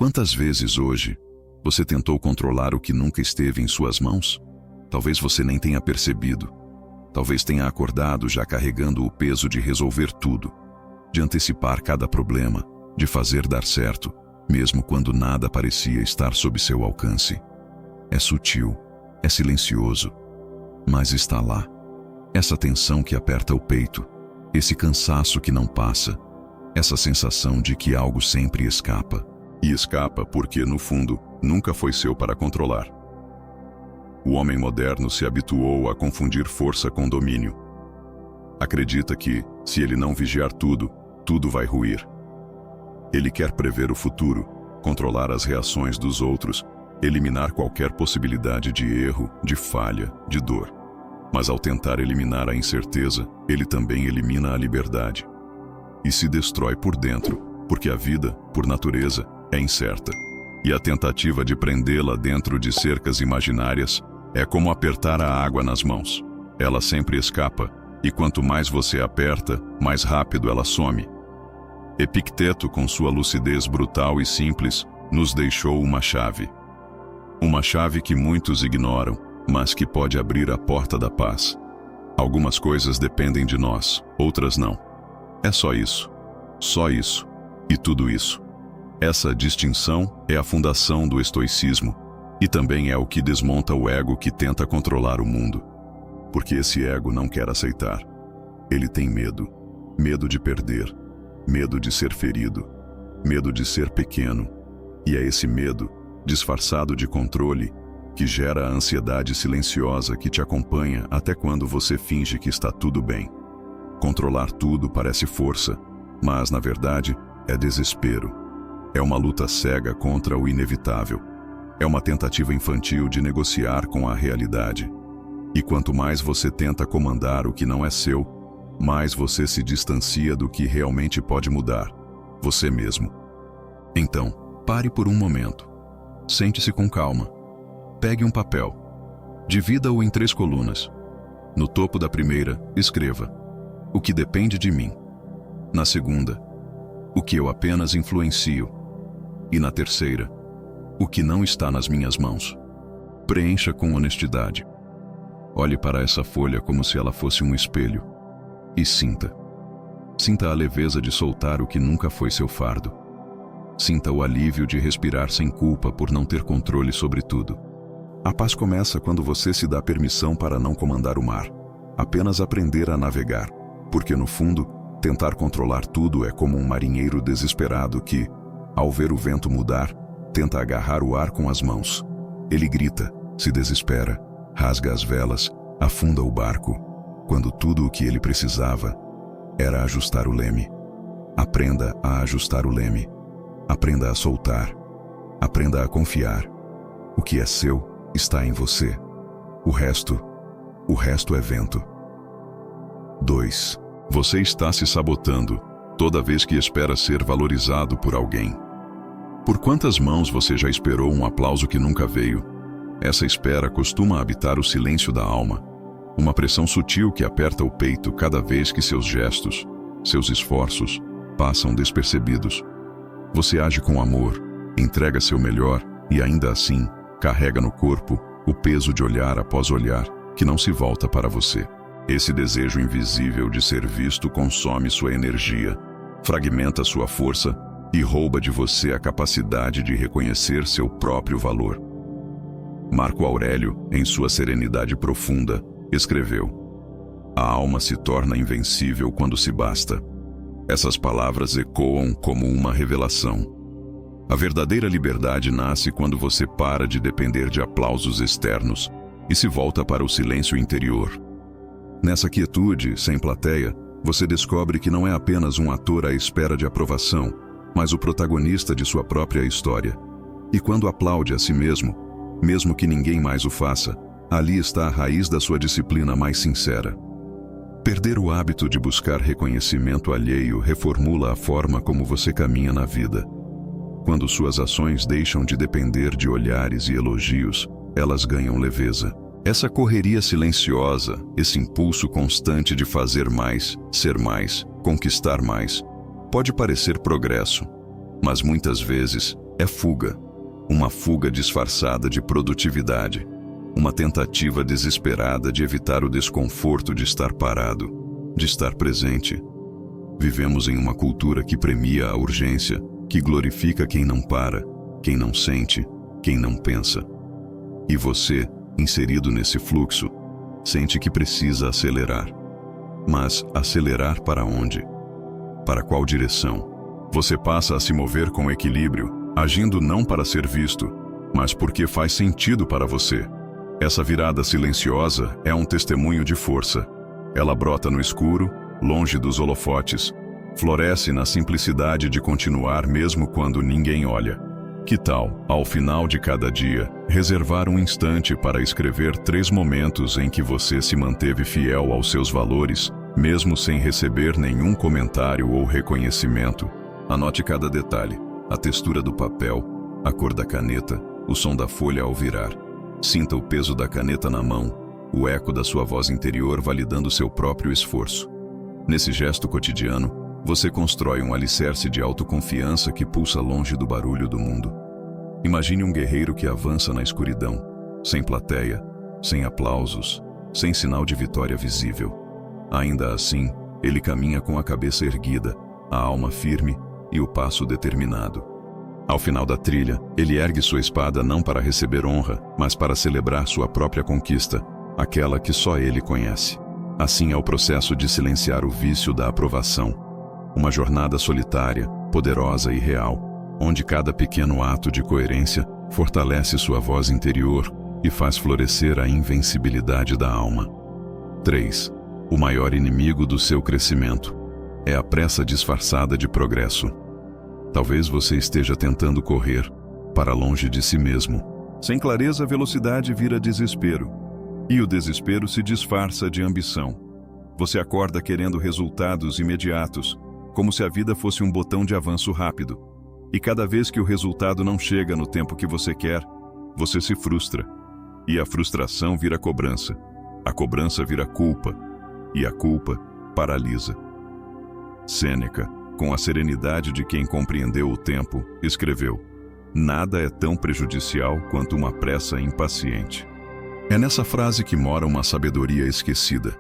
Quantas vezes hoje você tentou controlar o que nunca esteve em suas mãos? Talvez você nem tenha percebido. Talvez tenha acordado já carregando o peso de resolver tudo, de antecipar cada problema, de fazer dar certo, mesmo quando nada parecia estar sob seu alcance. É sutil, é silencioso, mas está lá. Essa tensão que aperta o peito, esse cansaço que não passa, essa sensação de que algo sempre escapa. E escapa porque, no fundo, nunca foi seu para controlar. O homem moderno se habituou a confundir força com domínio. Acredita que, se ele não vigiar tudo, tudo vai ruir. Ele quer prever o futuro, controlar as reações dos outros, eliminar qualquer possibilidade de erro, de falha, de dor. Mas ao tentar eliminar a incerteza, ele também elimina a liberdade. E se destrói por dentro, porque a vida, por natureza, é incerta. E a tentativa de prendê-la dentro de cercas imaginárias é como apertar a água nas mãos. Ela sempre escapa, e quanto mais você aperta, mais rápido ela some. Epicteto, com sua lucidez brutal e simples, nos deixou uma chave. Uma chave que muitos ignoram, mas que pode abrir a porta da paz. Algumas coisas dependem de nós, outras não. É só isso. Só isso. E tudo isso. Essa distinção é a fundação do estoicismo e também é o que desmonta o ego que tenta controlar o mundo. Porque esse ego não quer aceitar. Ele tem medo. Medo de perder. Medo de ser ferido. Medo de ser pequeno. E é esse medo, disfarçado de controle, que gera a ansiedade silenciosa que te acompanha até quando você finge que está tudo bem. Controlar tudo parece força, mas, na verdade, é desespero. É uma luta cega contra o inevitável. É uma tentativa infantil de negociar com a realidade. E quanto mais você tenta comandar o que não é seu, mais você se distancia do que realmente pode mudar, você mesmo. Então, pare por um momento. Sente-se com calma. Pegue um papel. Divida-o em 3 colunas. No topo da primeira, escreva: o que depende de mim. Na segunda, o que eu apenas influencio. E na terceira, o que não está nas minhas mãos. Preencha com honestidade. Olhe para essa folha como se ela fosse um espelho. E sinta. Sinta a leveza de soltar o que nunca foi seu fardo. Sinta o alívio de respirar sem culpa por não ter controle sobre tudo. A paz começa quando você se dá permissão para não comandar o mar, apenas aprender a navegar, porque no fundo, tentar controlar tudo é como um marinheiro desesperado que, ao ver o vento mudar, tenta agarrar o ar com as mãos. Ele grita, se desespera, rasga as velas, afunda o barco, quando tudo o que ele precisava era ajustar o leme. Aprenda a ajustar o leme. Aprenda a soltar. Aprenda a confiar. O que é seu está em você. O resto é vento. 2. Você está se sabotando toda vez que espera ser valorizado por alguém. Por quantas mãos você já esperou um aplauso que nunca veio? Essa espera costuma habitar o silêncio da alma, uma pressão sutil que aperta o peito cada vez que seus gestos, seus esforços, passam despercebidos. Você age com amor, entrega seu melhor e ainda assim carrega no corpo o peso de olhar após olhar que não se volta para você. Esse desejo invisível de ser visto consome sua energia, fragmenta sua força e rouba de você a capacidade de reconhecer seu próprio valor. Marco Aurélio, em sua serenidade profunda, escreveu: a alma se torna invencível quando se basta. Essas palavras ecoam como uma revelação. A verdadeira liberdade nasce quando você para de depender de aplausos externos e se volta para o silêncio interior. Nessa quietude, sem plateia, você descobre que não é apenas um ator à espera de aprovação, mas o protagonista de sua própria história. E quando aplaude a si mesmo, mesmo que ninguém mais o faça, ali está a raiz da sua disciplina mais sincera. Perder o hábito de buscar reconhecimento alheio reformula a forma como você caminha na vida. Quando suas ações deixam de depender de olhares e elogios, elas ganham leveza. Essa correria silenciosa, esse impulso constante de fazer mais, ser mais, conquistar mais, pode parecer progresso, mas muitas vezes É fuga. Uma fuga disfarçada de produtividade. Uma tentativa desesperada de evitar o desconforto de estar parado, de estar presente. Vivemos em uma cultura que premia a urgência, que glorifica quem não para, quem não sente, quem não pensa. E você, inserido nesse fluxo, sente que precisa acelerar. Mas acelerar para onde? Para qual direção? Você passa a se mover com equilíbrio, agindo não para ser visto, mas porque faz sentido para você. Essa virada silenciosa é um testemunho de força. Ela brota no escuro, longe dos holofotes, floresce na simplicidade de continuar mesmo quando ninguém olha. Que tal, ao final de cada dia, reservar um instante para escrever 3 momentos em que você se manteve fiel aos seus valores, mesmo sem receber nenhum comentário ou reconhecimento? Anote cada detalhe, a textura do papel, a cor da caneta, o som da folha ao virar. Sinta o peso da caneta na mão, o eco da sua voz interior validando seu próprio esforço. Nesse gesto cotidiano, você constrói um alicerce de autoconfiança que pulsa longe do barulho do mundo. Imagine um guerreiro que avança na escuridão, sem plateia, sem aplausos, sem sinal de vitória visível. Ainda assim, ele caminha com a cabeça erguida, a alma firme e o passo determinado. Ao final da trilha, ele ergue sua espada não para receber honra, mas para celebrar sua própria conquista, aquela que só ele conhece. Assim é o processo de silenciar o vício da aprovação. Uma jornada solitária, poderosa e real, onde cada pequeno ato de coerência fortalece sua voz interior e faz florescer a invencibilidade da alma. 3. O maior inimigo do seu crescimento é a pressa disfarçada de progresso. Talvez você esteja tentando correr para longe de si mesmo. Sem clareza, a velocidade vira desespero. E o desespero se disfarça de ambição. Você acorda querendo resultados imediatos, como se a vida fosse um botão de avanço rápido. E cada vez que o resultado não chega no tempo que você quer, você se frustra. E a frustração vira cobrança. A cobrança vira culpa. E a culpa paralisa. Sêneca, com a serenidade de quem compreendeu o tempo, escreveu: "Nada é tão prejudicial quanto uma pressa impaciente." É nessa frase que mora uma sabedoria esquecida.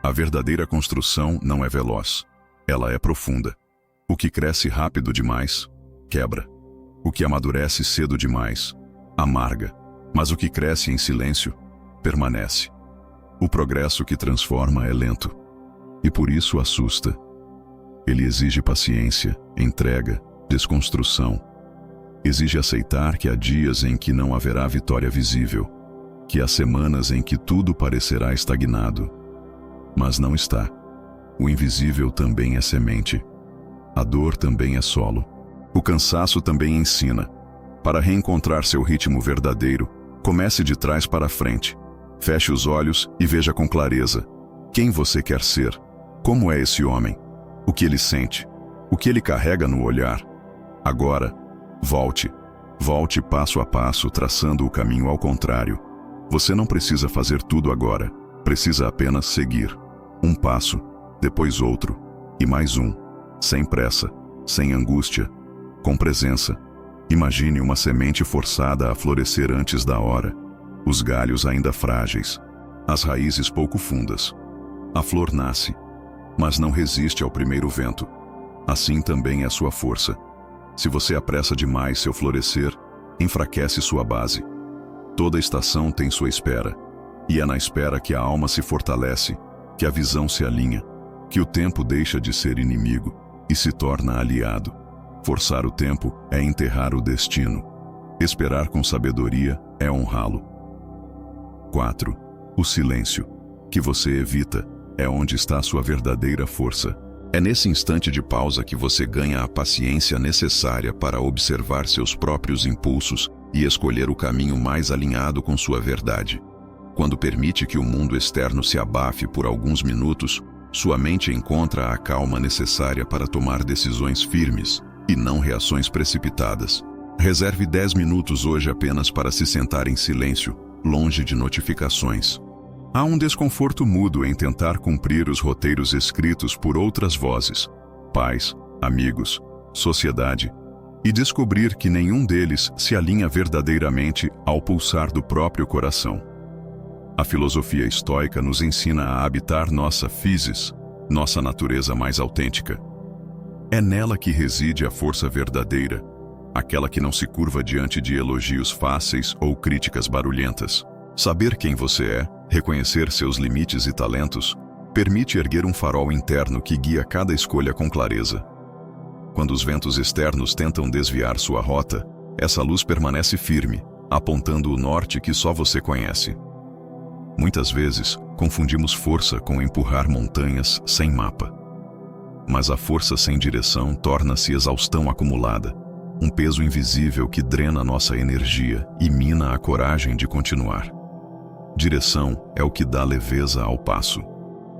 A verdadeira construção não é veloz. Ela é profunda. O que cresce rápido demais, quebra. O que amadurece cedo demais, amarga. Mas o que cresce em silêncio, permanece. O progresso que transforma é lento. E por isso assusta. Ele exige paciência, entrega, desconstrução. Exige aceitar que há dias em que não haverá vitória visível, que há semanas em que tudo parecerá estagnado. Mas não está. O invisível também é semente. A dor também é solo. O cansaço também ensina. Para reencontrar seu ritmo verdadeiro, comece de trás para frente. Feche os olhos e veja com clareza quem você quer ser. Como é esse homem? O que ele sente? O que ele carrega no olhar? Agora, volte. Volte passo a passo, traçando o caminho ao contrário. Você não precisa fazer tudo agora. Precisa apenas seguir. Um passo, depois outro, e mais um. Sem pressa, sem angústia, com presença. Imagine uma semente forçada a florescer antes da hora. Os galhos ainda frágeis, as raízes pouco fundas. A flor nasce, mas não resiste ao primeiro vento. Assim também é sua força. Se você apressa demais seu florescer, enfraquece sua base. Toda estação tem sua espera, e é na espera que a alma se fortalece, que a visão se alinha, que o tempo deixa de ser inimigo e se torna aliado. Forçar o tempo é enterrar o destino. Esperar com sabedoria é honrá-lo. 4. O silêncio, que você evita, é onde está a sua verdadeira força. É nesse instante de pausa que você ganha a paciência necessária para observar seus próprios impulsos e escolher o caminho mais alinhado com sua verdade. Quando permite que o mundo externo se abafe por alguns minutos, sua mente encontra a calma necessária para tomar decisões firmes e não reações precipitadas. Reserve 10 minutos hoje apenas para se sentar em silêncio, longe de notificações. Há um desconforto mútuo em tentar cumprir os roteiros escritos por outras vozes, pais, amigos, sociedade. e descobrir que nenhum deles se alinha verdadeiramente ao pulsar do próprio coração. A filosofia estoica nos ensina a habitar nossa physis, nossa natureza mais autêntica. É nela que reside a força verdadeira, aquela que não se curva diante de elogios fáceis ou críticas barulhentas. Saber quem você é, reconhecer seus limites e talentos, permite erguer um farol interno que guia cada escolha com clareza. Quando os ventos externos tentam desviar sua rota, essa luz permanece firme, apontando o norte que só você conhece. Muitas vezes, confundimos força com empurrar montanhas sem mapa. Mas a força sem direção torna-se exaustão acumulada, um peso invisível que drena nossa energia e mina a coragem de continuar. Direção é o que dá leveza ao passo.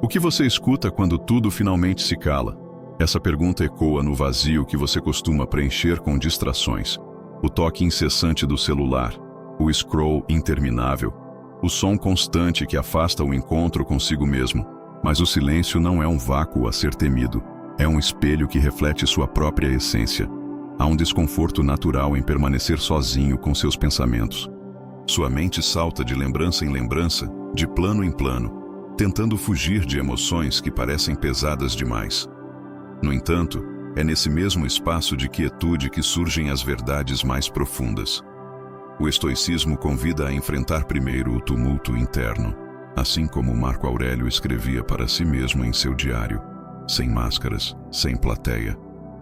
O que você escuta quando tudo finalmente se cala? Essa pergunta ecoa no vazio que você costuma preencher com distrações. O toque incessante do celular, o scroll interminável, o som constante que afasta o encontro consigo mesmo. Mas o silêncio não é um vácuo a ser temido. É um espelho que reflete sua própria essência. Há um desconforto natural em permanecer sozinho com seus pensamentos. Sua mente salta de lembrança em lembrança, de plano em plano, tentando fugir de emoções que parecem pesadas demais. No entanto, é nesse mesmo espaço de quietude que surgem as verdades mais profundas. O estoicismo convida a enfrentar primeiro o tumulto interno, assim como Marco Aurélio escrevia para si mesmo em seu diário, sem máscaras, sem plateia.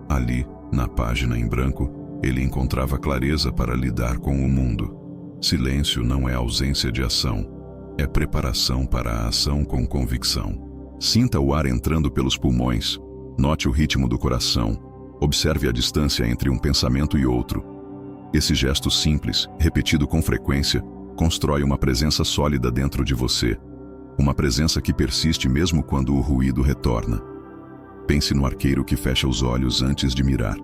Ali, na página em branco, ele encontrava clareza para lidar com o mundo. Silêncio não é ausência de ação, é preparação para a ação com convicção. Sinta o ar entrando pelos pulmões, note o ritmo do coração, observe a distância entre um pensamento e outro. Esse gesto simples, repetido com frequência, constrói uma presença sólida dentro de você, uma presença que persiste mesmo quando o ruído retorna. Pense no arqueiro que fecha os olhos antes de mirar.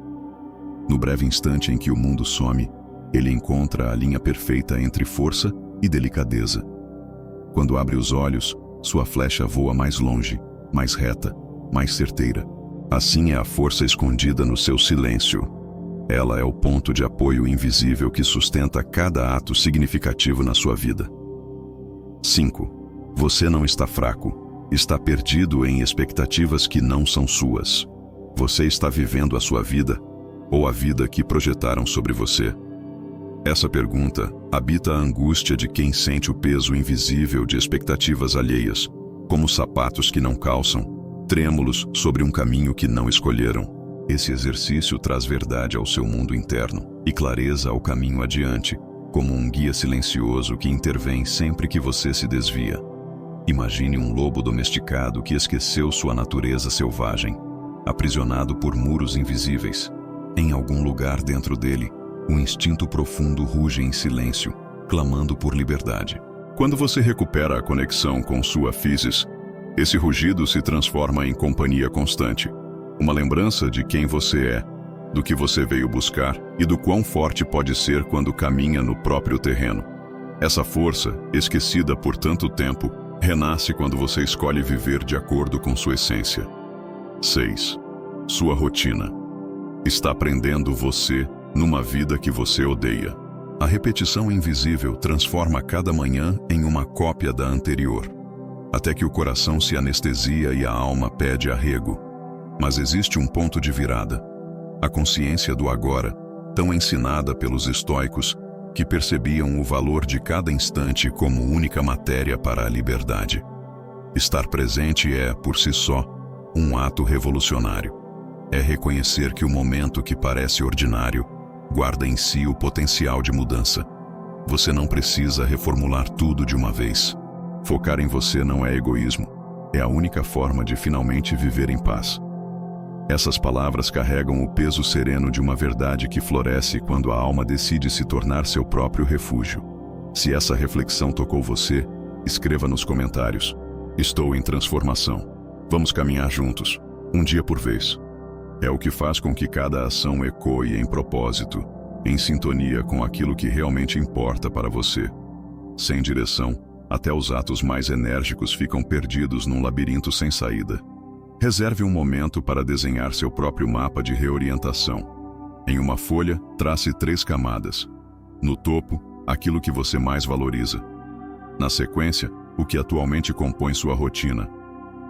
No breve instante em que o mundo some, ele encontra a linha perfeita entre força e delicadeza. Quando abre os olhos, sua flecha voa mais longe, mais reta, mais certeira. Assim é a força escondida no seu silêncio. Ela é o ponto de apoio invisível que sustenta cada ato significativo na sua vida. 5. Você não está fraco. Está perdido em expectativas que não são suas. Você está vivendo a sua vida, ou a vida que projetaram sobre você? Essa pergunta habita a angústia de quem sente o peso invisível de expectativas alheias, como sapatos que não calçam, trêmulos sobre um caminho que não escolheram. Esse exercício traz verdade ao seu mundo interno e clareza ao caminho adiante, como um guia silencioso que intervém sempre que você se desvia. Imagine um lobo domesticado que esqueceu sua natureza selvagem, aprisionado por muros invisíveis. Em algum lugar dentro dele, um instinto profundo ruge em silêncio, clamando por liberdade. Quando você recupera a conexão com sua physis, esse rugido se transforma em companhia constante. Uma lembrança de quem você é, do que você veio buscar e do quão forte pode ser quando caminha no próprio terreno. Essa força, esquecida por tanto tempo, renasce quando você escolhe viver de acordo com sua essência. 6. Sua rotina. Está prendendo você numa vida que você odeia. A repetição invisível transforma cada manhã em uma cópia da anterior, até que o coração se anestesia e a alma pede arrego. Mas existe um ponto de virada. A consciência do agora, tão ensinada pelos estoicos, que percebiam o valor de cada instante como única matéria para a liberdade. Estar presente é, por si só, um ato revolucionário. É reconhecer que o momento que parece ordinário guarda em si o potencial de mudança. Você não precisa reformular tudo de uma vez. Focar em você não é egoísmo. É a única forma de finalmente viver em paz. Essas palavras carregam o peso sereno de uma verdade que floresce quando a alma decide se tornar seu próprio refúgio. Se essa reflexão tocou você, escreva nos comentários. Estou em transformação. Vamos caminhar juntos, um dia por vez. É o que faz com que cada ação ecoe em propósito, em sintonia com aquilo que realmente importa para você. Sem direção, até os atos mais enérgicos ficam perdidos num labirinto sem saída. Reserve um momento para desenhar seu próprio mapa de reorientação. Em uma folha, trace 3 camadas. No topo, aquilo que você mais valoriza. Na sequência, o que atualmente compõe sua rotina.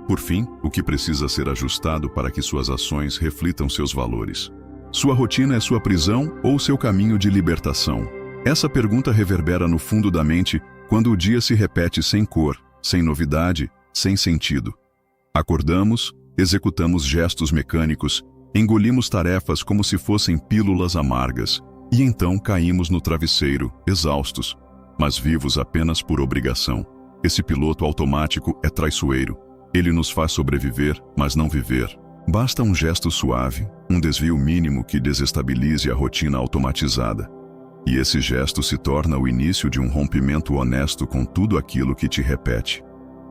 Por fim, o que precisa ser ajustado para que suas ações reflitam seus valores. Sua rotina é sua prisão ou seu caminho de libertação? Essa pergunta reverbera no fundo da mente quando o dia se repete sem cor, sem novidade, sem sentido. Acordamos, executamos gestos mecânicos, engolimos tarefas como se fossem pílulas amargas, e então caímos no travesseiro, exaustos, mas vivos apenas por obrigação. Esse piloto automático é traiçoeiro. Ele nos faz sobreviver, mas não viver. Basta um gesto suave, um desvio mínimo que desestabilize a rotina automatizada. E esse gesto se torna o início de um rompimento honesto com tudo aquilo que te repete.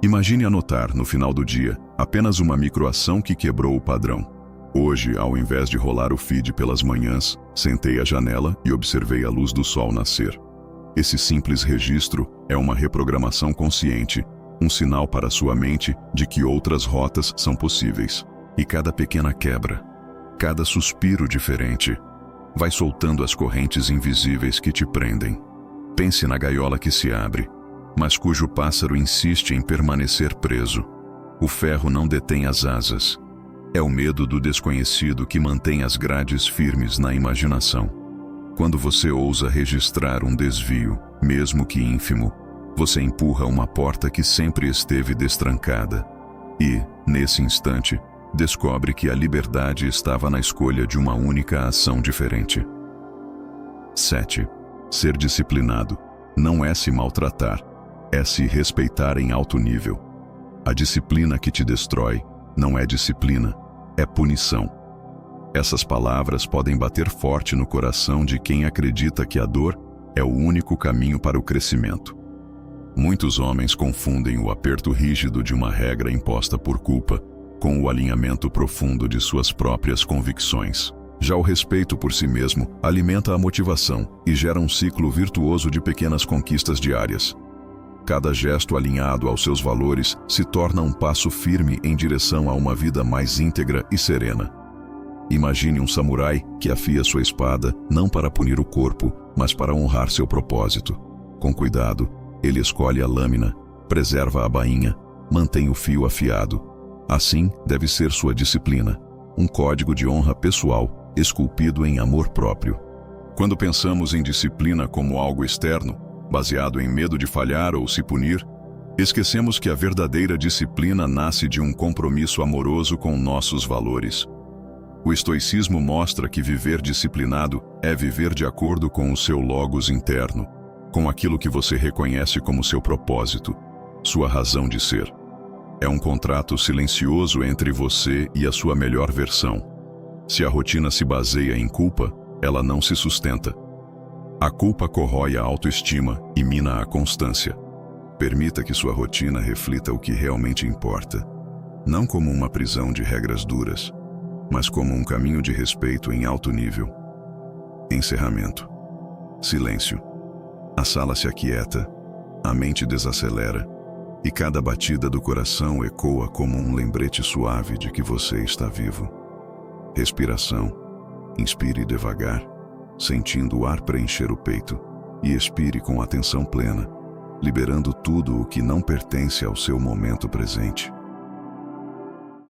Imagine anotar, no final do dia, apenas uma microação que quebrou o padrão. Hoje, ao invés de rolar o feed pelas manhãs, sentei à janela e observei a luz do sol nascer. Esse simples registro é uma reprogramação consciente, um sinal para sua mente de que outras rotas são possíveis. E cada pequena quebra, cada suspiro diferente, vai soltando as correntes invisíveis que te prendem. Pense na gaiola que se abre, mas cujo pássaro insiste em permanecer preso. O ferro não detém as asas. É o medo do desconhecido que mantém as grades firmes na imaginação. Quando você ousa registrar um desvio, mesmo que ínfimo, você empurra uma porta que sempre esteve destrancada. E, nesse instante, descobre que a liberdade estava na escolha de uma única ação diferente. 7. Ser disciplinado não é se maltratar, é se respeitar em alto nível. A disciplina que te destrói não é disciplina, é punição. Essas palavras podem bater forte no coração de quem acredita que a dor é o único caminho para o crescimento. Muitos homens confundem o aperto rígido de uma regra imposta por culpa com o alinhamento profundo de suas próprias convicções. Já o respeito por si mesmo alimenta a motivação e gera um ciclo virtuoso de pequenas conquistas diárias. Cada gesto alinhado aos seus valores se torna um passo firme em direção a uma vida mais íntegra e serena. Imagine um samurai que afia sua espada não para punir o corpo, mas para honrar seu propósito. Com cuidado, ele escolhe a lâmina, preserva a bainha, mantém o fio afiado. Assim deve ser sua disciplina, um código de honra pessoal, esculpido em amor próprio. Quando pensamos em disciplina como algo externo, baseado em medo de falhar ou se punir, esquecemos que a verdadeira disciplina nasce de um compromisso amoroso com nossos valores. O estoicismo mostra que viver disciplinado é viver de acordo com o seu logos interno, com aquilo que você reconhece como seu propósito, sua razão de ser. É um contrato silencioso entre você e a sua melhor versão. Se a rotina se baseia em culpa, ela não se sustenta. A culpa corrói a autoestima e mina a constância. Permita que sua rotina reflita o que realmente importa, não como uma prisão de regras duras, mas como um caminho de respeito em alto nível. Encerramento. Silêncio. A sala se aquieta, a mente desacelera, e cada batida do coração ecoa como um lembrete suave de que você está vivo. Respiração. Inspire devagar, sentindo o ar preencher o peito, e expire com atenção plena, liberando tudo o que não pertence ao seu momento presente.